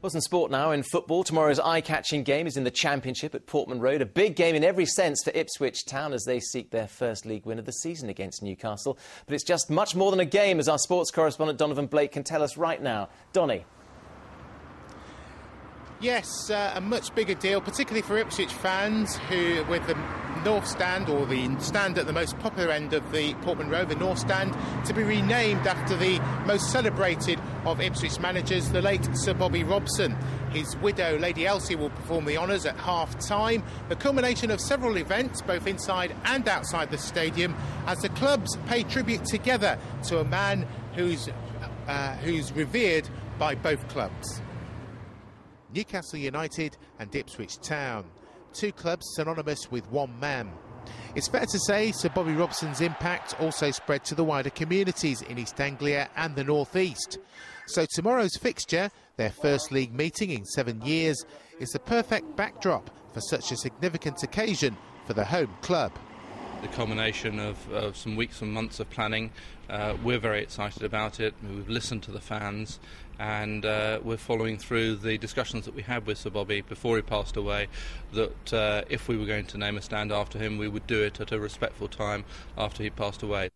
Well, some sport now in football. Tomorrow's eye-catching game is in the Championship at Portman Road. A big game in every sense for Ipswich Town as they seek their first league win of the season against Newcastle. But it's just much more than a game, as our sports correspondent Donovan Blake can tell us right now. Donny. Yes, a much bigger deal, particularly for Ipswich fans who, with the North Stand, or the stand at the most popular end of the Portman Road, the North Stand, to be renamed after the most celebrated of Ipswich managers, the late Sir Bobby Robson. His widow, Lady Elsie, will perform the honours at half-time. The culmination of several events, both inside and outside the stadium, as the clubs pay tribute together to a man who's revered by both clubs. Newcastle United and Ipswich Town, two clubs synonymous with one man. It's fair to say Sir Bobby Robson's impact also spread to the wider communities in East Anglia and the North East. So tomorrow's fixture, their first league meeting in 7 years, is the perfect backdrop for such a significant occasion for the home club. The culmination of some weeks and months of planning. We're very excited about it. We've listened to the fans, and we're following through the discussions that we had with Sir Bobby before he passed away, that if we were going to name a stand after him, we would do it at a respectful time after he passed away.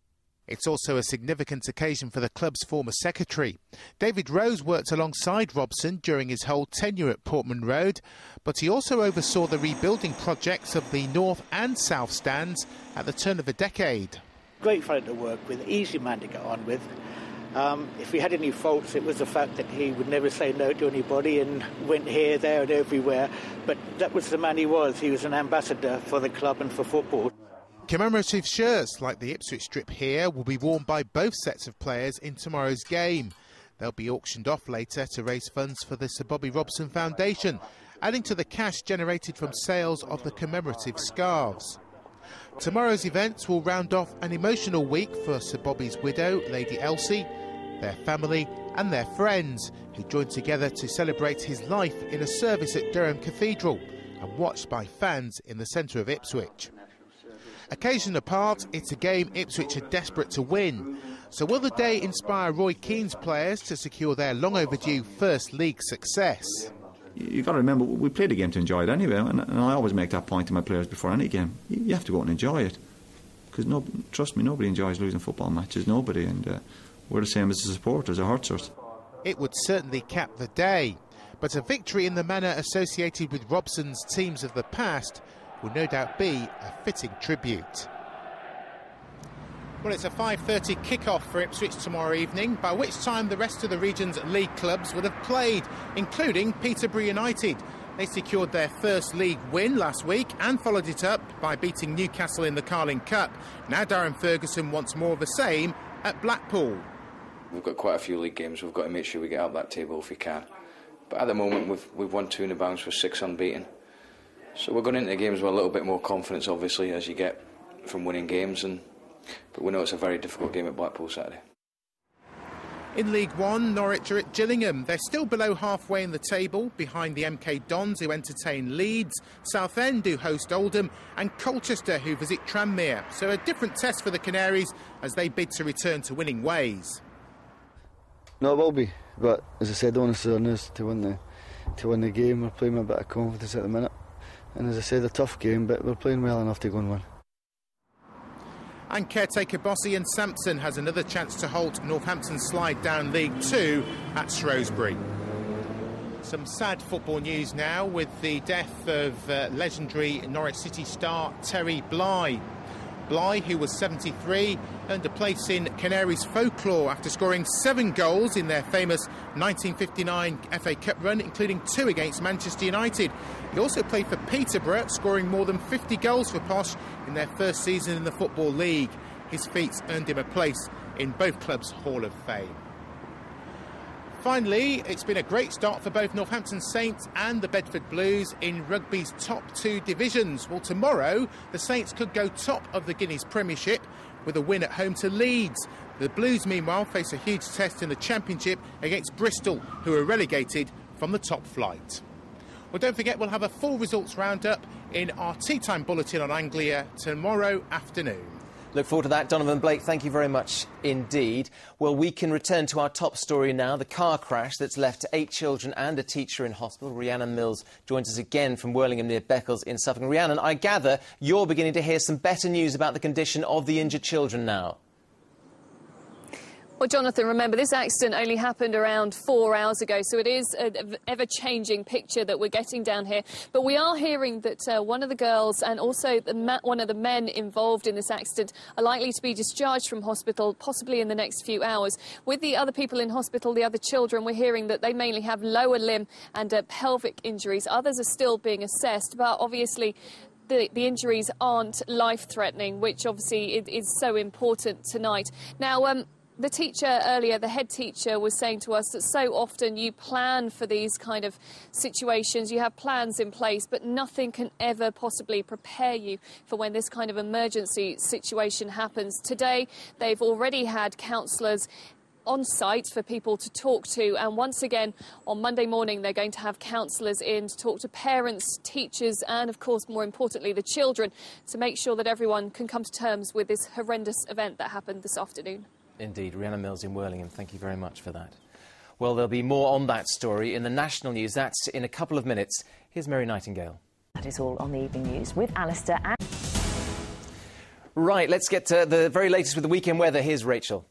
It's also a significant occasion for the club's former secretary. David Rose worked alongside Robson during his whole tenure at Portman Road, but he also oversaw the rebuilding projects of the North and South stands at the turn of the decade. Great fellow to work with, easy man to get on with. If he had any faults, it was the fact that he would never say no to anybody and went here, there and everywhere. But that was the man he was. He was an ambassador for the club and for football. Commemorative shirts like the Ipswich strip here will be worn by both sets of players in tomorrow's game. They'll be auctioned off later to raise funds for the Sir Bobby Robson Foundation, adding to the cash generated from sales of the commemorative scarves. Tomorrow's events will round off an emotional week for Sir Bobby's widow, Lady Elsie, their family and their friends, who joined together to celebrate his life in a service at Durham Cathedral and watched by fans in the centre of Ipswich. Occasion apart, it's a game Ipswich are desperate to win. So will the day inspire Roy Keane's players to secure their long overdue first league success? You've got to remember, we play the game to enjoy it anyway, and I always make that point to my players before any game. You have to go out and enjoy it, because trust me, nobody enjoys losing football matches, nobody, and we're the same as the supporters, it hurts us. It would certainly cap the day, but a victory in the manner associated with Robson's teams of the past will no doubt be a fitting tribute. Well, it's a 5:30 kick-off for Ipswich tomorrow evening, by which time the rest of the region's league clubs would have played, including Peterborough United. They secured their first league win last week and followed it up by beating Newcastle in the Carling Cup. Now Darren Ferguson wants more of the same at Blackpool. We've got quite a few league games. We've got to make sure we get up that table if we can. But at the moment, we've won 2 in the bounce, we're 6 unbeaten. So we're going into the games with a little bit more confidence, obviously, as you get from winning games. But we know it's a very difficult game at Blackpool Saturday. In League One, Norwich are at Gillingham. They're still below halfway in the table, behind the MK Dons, who entertain Leeds, Southend, who host Oldham, and Colchester, who visit Tranmere. So a different test for the Canaries as they bid to return to winning ways. No, it will be, but as I said, onus is on us to win the game. We're playing with a bit of confidence at the minute. And as I said, a tough game, but we're playing well enough to go and win. And caretaker Bossy and Sampson has another chance to halt Northampton's slide down League 2 at Shrewsbury. Some sad football news now with the death of legendary Norwich City star Terry Bly. Bly, who was 73, earned a place in Canaries folklore after scoring 7 goals in their famous 1959 FA Cup run, including 2 against Manchester United. He also played for Peterborough, scoring more than 50 goals for Posh in their first season in the Football League. His feats earned him a place in both clubs' Hall of Fame. Finally, it's been a great start for both Northampton Saints and the Bedford Blues in rugby's top 2 divisions. Well, tomorrow, the Saints could go top of the Guineas Premiership with a win at home to Leeds. The Blues, meanwhile, face a huge test in the Championship against Bristol, who are relegated from the top flight. Well, don't forget, we'll have a full results roundup in our Tea Time Bulletin on Anglia tomorrow afternoon. Look forward to that. Donovan Blake, thank you very much indeed. Well, we can return to our top story now, the car crash that's left 8 children and a teacher in hospital. Rhiannon Mills joins us again from Worlingham near Beccles in Suffolk. And Rhiannon, I gather you're beginning to hear some better news about the condition of the injured children now. Well, Jonathan, remember, this accident only happened around 4 hours ago, so it is an ever-changing picture that we're getting down here. But we are hearing that one of the girls and also one of the men involved in this accident are likely to be discharged from hospital, possibly in the next few hours. With the other people in hospital, the other children, we're hearing that they mainly have lower limb and pelvic injuries. Others are still being assessed, but obviously the injuries aren't life-threatening, which obviously is so important tonight. Now, the teacher earlier, the head teacher, was saying to us that so often you plan for these kind of situations, you have plans in place, but nothing can ever possibly prepare you for when this kind of emergency situation happens. Today, they've already had counsellors on site for people to talk to, and once again on Monday morning they're going to have counsellors in to talk to parents, teachers and of course more importantly the children, to make sure that everyone can come to terms with this horrendous event that happened this afternoon. Indeed. Rhiannon Mills in Worlingham, thank you very much for that. Well, there'll be more on that story in the national news. That's in a couple of minutes. Here's Mary Nightingale. That is all on the evening news with Alistair. Right, let's get to the very latest with the weekend weather. Here's Rachel.